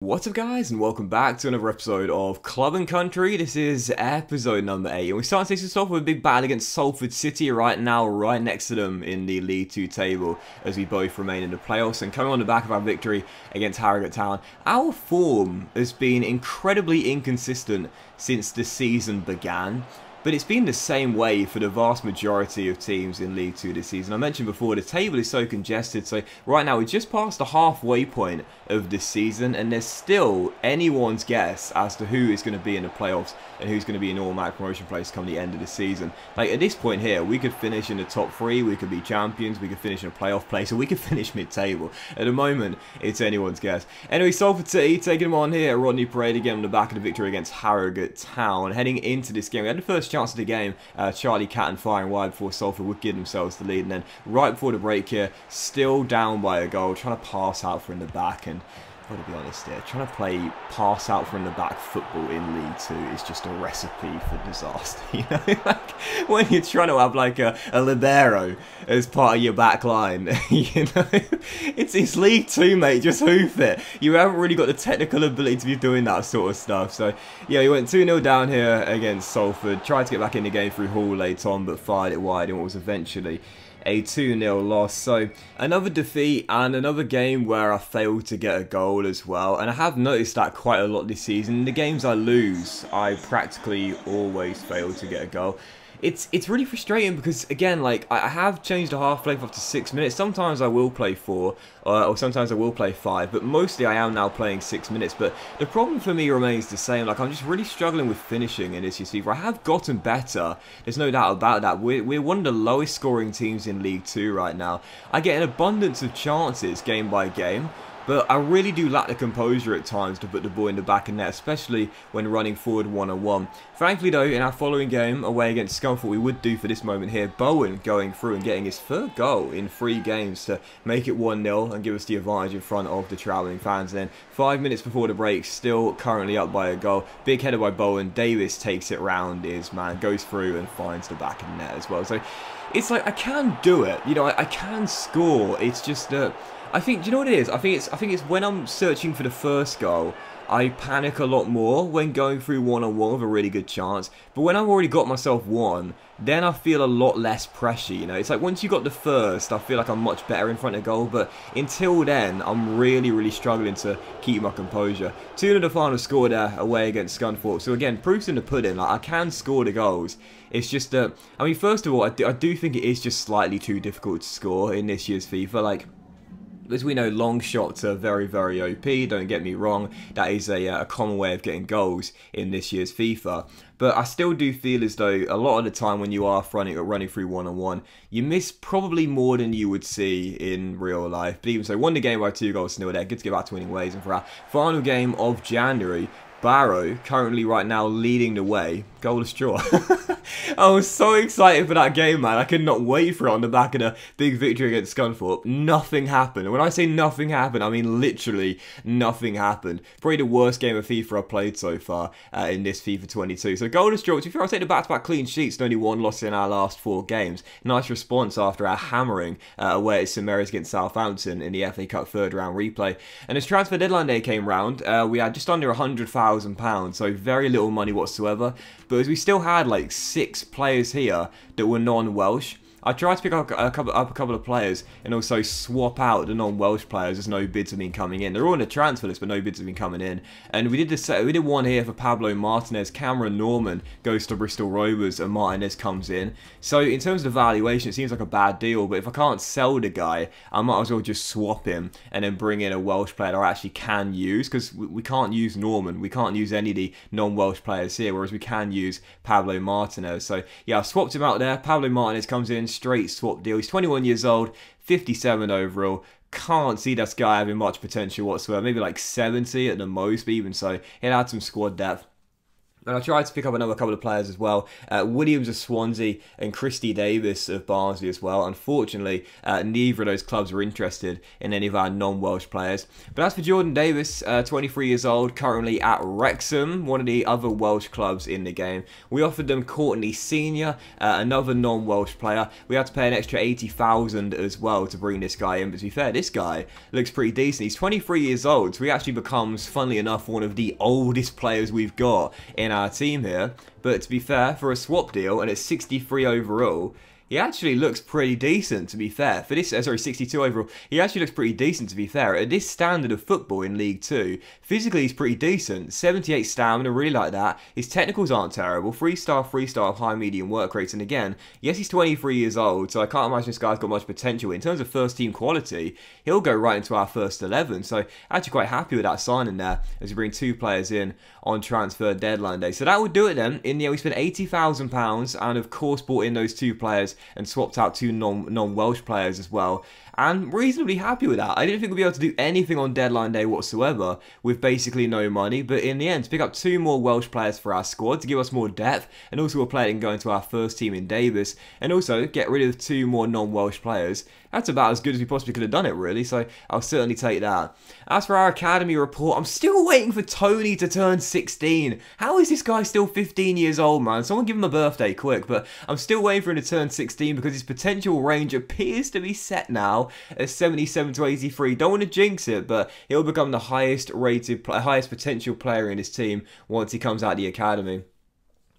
What's up guys, and welcome back to another episode of Club and Country. This is episode number 8, and we start this off with a big battle against Salford City right now, right next to them in the League 2 table, as we both remain in the playoffs. And coming on the back of our victory against Harrogate Town, our form has been incredibly inconsistent since the season began. But it's been the same way for the vast majority of teams in League 2 this season. I mentioned before, the table is so congested, so right now we're just past the halfway point of this season, and there's still anyone's guess as to who is going to be in the playoffs and who's going to be in automatic promotion place come the end of the season. Like, at this point here, we could finish in the top 3, we could be champions, we could finish in a playoff place, or we could finish mid-table. At the moment, it's anyone's guess. Anyway, Salford City taking them on here. Rodney Parade again on the back of the victory against Harrogate Town. Heading into this game, we had the first chance of the game, Charlie Catton firing wide before Salford would give themselves the lead, and then right before the break here, still down by a goal, trying to pass out from the back. And I've got to be honest here, trying to play pass out from the back football in League 2 is just a recipe for disaster, you know? Like, when you're trying to have like a libero as part of your back line, you know? It's League 2, mate, just hoof it. You haven't really got the technical ability to be doing that sort of stuff. So, yeah, he went 2-0 down here against Salford, tried to get back in the game through Hall late on, but fired it wide, and what was eventually a 2-0 loss. So another defeat and another game where I failed to get a goal as well, and I have noticed that quite a lot this season. In the games I lose, I practically always fail to get a goal. It's really frustrating because, again, like, I have changed the half length up to 6 minutes. Sometimes I will play 4, or sometimes I will play 5, but mostly I am now playing 6 minutes. But the problem for me remains the same. Like, I'm just really struggling with finishing in this year's FIFA. I have gotten better. There's no doubt about that. We're one of the lowest scoring teams in League 2 right now. I get an abundance of chances game by game, but I really do lack the composure at times to put the ball in the back of net, especially when running forward one-on-one. Thankfully though, in our following game away against Scunthorpe, we would do for this moment here, Bowen going through and getting his third goal in 3 games to make it 1-0 and give us the advantage in front of the travelling fans. And then 5 minutes before the break, still currently up by a goal. Big header by Bowen. Davis takes it round his man, goes through and finds the back of the net as well. So it's like, I can do it, you know, I can score. It's just that I think, do you know what it is? I think it's when I'm searching for the first goal, I panic a lot more when going through one-on-one with a really good chance. But when I've already got myself one, then I feel a lot less pressure, you know? It's like once you got the first, I feel like I'm much better in front of goal. But until then, I'm really struggling to keep my composure. 2-0 the final score there away against Scunthorpe. So again, proof's in the pudding. Like, I can score the goals. It's just that, I mean, first of all, I do think it is just slightly too difficult to score in this year's FIFA. Like, as we know, long shots are very OP, don't get me wrong. That is a common way of getting goals in this year's FIFA. But I still do feel as though a lot of the time when you are running through one-on-one, you miss probably more than you would see in real life. But even so, won the game by 2-0 there. Good to get back to winning ways. And for our final game of January, Barrow currently right now leading the way. Goalless draw. I was so excited for that game, man. I could not wait for it on the back of a big victory against Scunthorpe. Nothing happened. And when I say nothing happened, I mean literally nothing happened. Probably the worst game of FIFA I've played so far in this FIFA 22. So goalless draw. To be fair, I'll take the back-to-back clean sheets and only 1 loss in our last 4 games. Nice response after our hammering away at St Mary's against Southampton in the FA Cup 3rd round replay. And as transfer deadline day came round, we had just under £100,000, so very little money whatsoever. But as we still had like 6 players here that were non-Welsh, I tried to pick up a couple of players and also swap out the non-Welsh players as no bids have been coming in. They're all in the transfer list, but no bids have been coming in. And we did one here for Pablo Martinez. Cameron Norman goes to Bristol Rovers and Martinez comes in. So in terms of valuation, it seems like a bad deal. But if I can't sell the guy, I might as well just swap him and then bring in a Welsh player that I actually can use, because we can't use Norman. We can't use any of the non-Welsh players here, whereas we can use Pablo Martinez. So yeah, I swapped him out there. Pablo Martinez comes in. Straight swap deal. He's 21 years old, 57 overall. Can't see this guy having much potential whatsoever. Maybe like 70 at the most, but even so, he'll add some squad depth. And I tried to pick up another couple of players as well. Williams of Swansea and Christy Davis of Barnsley as well. Unfortunately, neither of those clubs were interested in any of our non-Welsh players. But as for Jordan Davis, 23 years old, currently at Wrexham, one of the other Welsh clubs in the game. We offered them Courtney Senior, another non-Welsh player. We had to pay an extra 80,000 as well to bring this guy in. But to be fair, this guy looks pretty decent. He's 23 years old, so he actually becomes, funnily enough, one of the oldest players we've got in our team here. But to be fair, for a swap deal, and it's 63 overall, he actually looks pretty decent, to be fair. For this, sorry, 62 overall, he actually looks pretty decent, to be fair. At this standard of football in League 2, physically he's pretty decent. 78 stamina, really like that. His technicals aren't terrible. 3-star, high, medium work rates. And again, yes, he's 23 years old, so I can't imagine this guy's got much potential. In terms of first team quality, he'll go right into our first 11. So actually quite happy with that signing there, as we bring 2 players in on transfer deadline day. So that would do it then. In the end, we spent £80,000 and of course brought in those 2 players and swapped out 2 non-Welsh players as well. And reasonably happy with that. I didn't think we'd be able to do anything on deadline day whatsoever with basically no money. But in the end, to pick up 2 more Welsh players for our squad to give us more depth. And also a player that can go into our first team in Davis. And also get rid of 2 more non-Welsh players. That's about as good as we possibly could have done it, really. So I'll certainly take that. As for our academy report, I'm still waiting for Tony to turn 16. How is this guy still 15 years old, man? Someone give him a birthday quick. But I'm still waiting for him to turn 16 because his potential range appears to be set now at 77 to 83. Don't want to jinx it, but he'll become the highest potential player in his team once he comes out of the academy.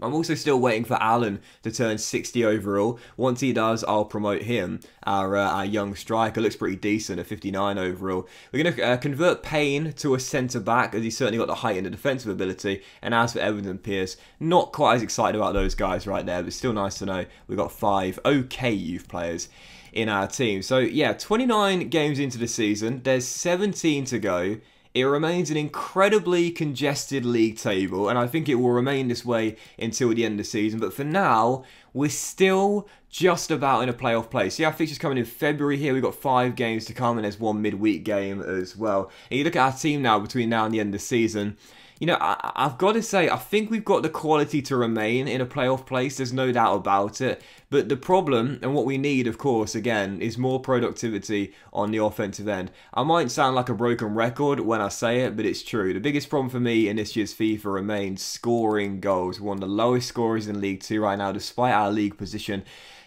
I'm also still waiting for Alan to turn 60 overall. Once he does, I'll promote him. Our young striker looks pretty decent at 59 overall. We're going to convert Payne to a centre-back, as he's certainly got the height and the defensive ability. And as for Evans and Pearce, not quite as excited about those guys right there, but still nice to know we've got 5 okay youth players in our team. So yeah, 29 games into the season. There's 17 to go. It remains an incredibly congested league table, and I think it will remain this way until the end of the season. But for now, we're still just about in a playoff place. Yeah, fixtures coming in February here. We've got 5 games to come, and there's 1 midweek game as well. And you look at our team now between now and the end of the season. You know, I've got to say, I think we've got the quality to remain in a playoff place. There's no doubt about it. But the problem, and what we need, of course, again, is more productivity on the offensive end. I might sound like a broken record when I say it, but it's true. The biggest problem for me in this year's FIFA remains scoring goals. We're one of the lowest scorers in League 2 right now, despite our league position.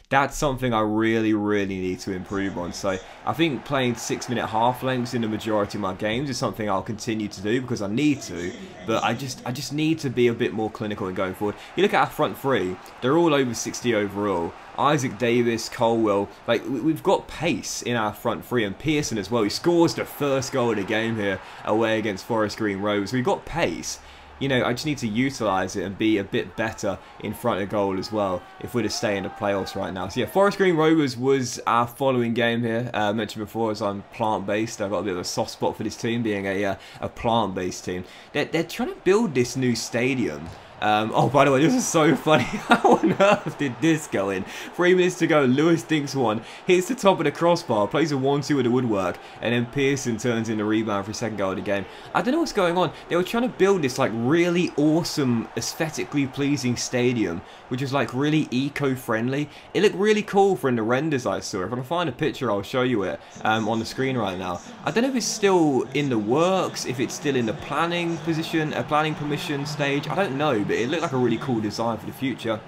That's something I really need to improve on. So I think playing 6-minute half lengths in the majority of my games is something I'll continue to do because I need to. But I just need to be a bit more clinical in going forward. You look at our front 3, they're all over 60 overall. Isaac Davis, Colwell, like we've got pace in our front 3, and Pearson as well. He scores the first goal of the game here away against Forest Green Rovers. We've got pace. You know, I just need to utilise it and be a bit better in front of goal as well if we're to stay in the playoffs right now. So yeah, Forest Green Rovers was our following game here. I mentioned before, as I'm plant-based, I've got a bit of a soft spot for this team being a plant-based team. They're trying to build this new stadium. Oh, by the way, this is so funny. How on earth did this go in? 3 minutes to go, Lewis dinks one, hits the top of the crossbar, plays a 1-2 with the woodwork, and then Pearson turns in the rebound for his second goal of the game. I don't know what's going on. They were trying to build this like really awesome, aesthetically pleasing stadium, which is like really eco-friendly. It looked really cool from the renders I saw. If I can find a picture, I'll show you it on the screen right now. I don't know if it's still in the works, if it's still in the planning position, planning permission stage. I don't know, but it looked like a really cool design for the future.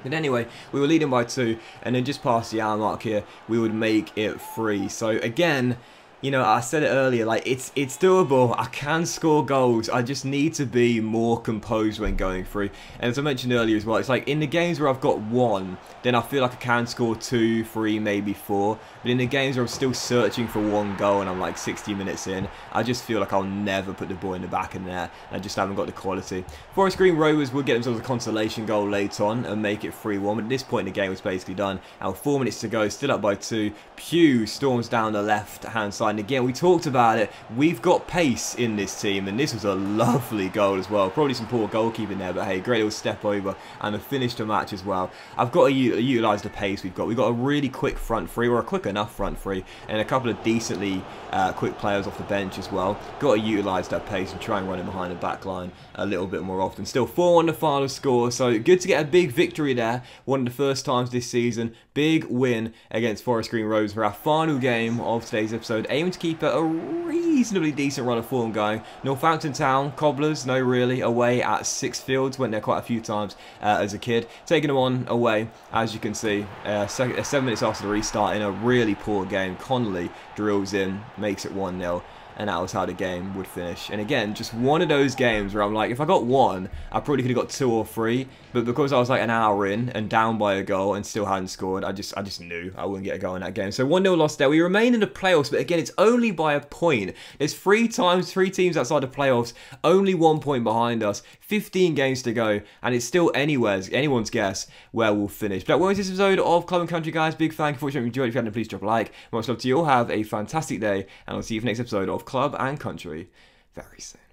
But anyway, we were leading by 2, and then just past the hour mark here, we would make it 3. So again, you know, I said it earlier, like it's doable. I can score goals. I just need to be more composed when going through. And as I mentioned earlier as well, it's like in the games where I've got 1, then I feel like I can score 2, 3, maybe 4. But in the games where I'm still searching for 1 goal and I'm like 60 minutes in, I just feel like I'll never put the ball in the back of the net. I just haven't got the quality. Forest Green Rovers will get themselves a consolation goal late on and make it 3-1. But at this point in the game, it's basically done. Now 4 minutes to go, still up by 2. Pugh storms down the left-hand side side. And again, we talked about it. We've got pace in this team, and this was a lovely goal as well. Probably some poor goalkeeping there, but hey, great little step over and a finish to match as well. I've got to utilise the pace we've got. We've got a really quick front three, or a quick enough front three, and a couple of decently quick players off the bench as well. Got to utilise that pace and try and run in behind the back line a little bit more often. Still 4 on the final score, so good to get a big victory there. One of the first times this season. Big win against Forest Green Rovers for our final game of today's episode. Aiming to keep a reasonably decent run of form going. Northampton Town, Cobblers, no really, away at Sixfields. Went there quite a few times as a kid. Taking them on away, as you can see. 7 minutes after the restart in a really poor game. Connolly drills in, makes it 1-0. And that was how the game would finish. And again, just one of those games where I'm like, if I got 1, I probably could have got 2 or 3. But because I was like an hour in and down by a goal and still hadn't scored, I just knew I wouldn't get a goal in that game. So 1-0 loss there. We remain in the playoffs, but again, it's only by a point. There's 3 teams outside the playoffs, only 1 point behind us. 15 games to go, and it's still anyone's guess where we'll finish. But that was this episode of Club and Country, guys. Big thank you for watching. If you enjoyed, if you hadn't, please drop a like. Much love to you all. Have a fantastic day, and I'll see you for the next episode of Club and Country very soon.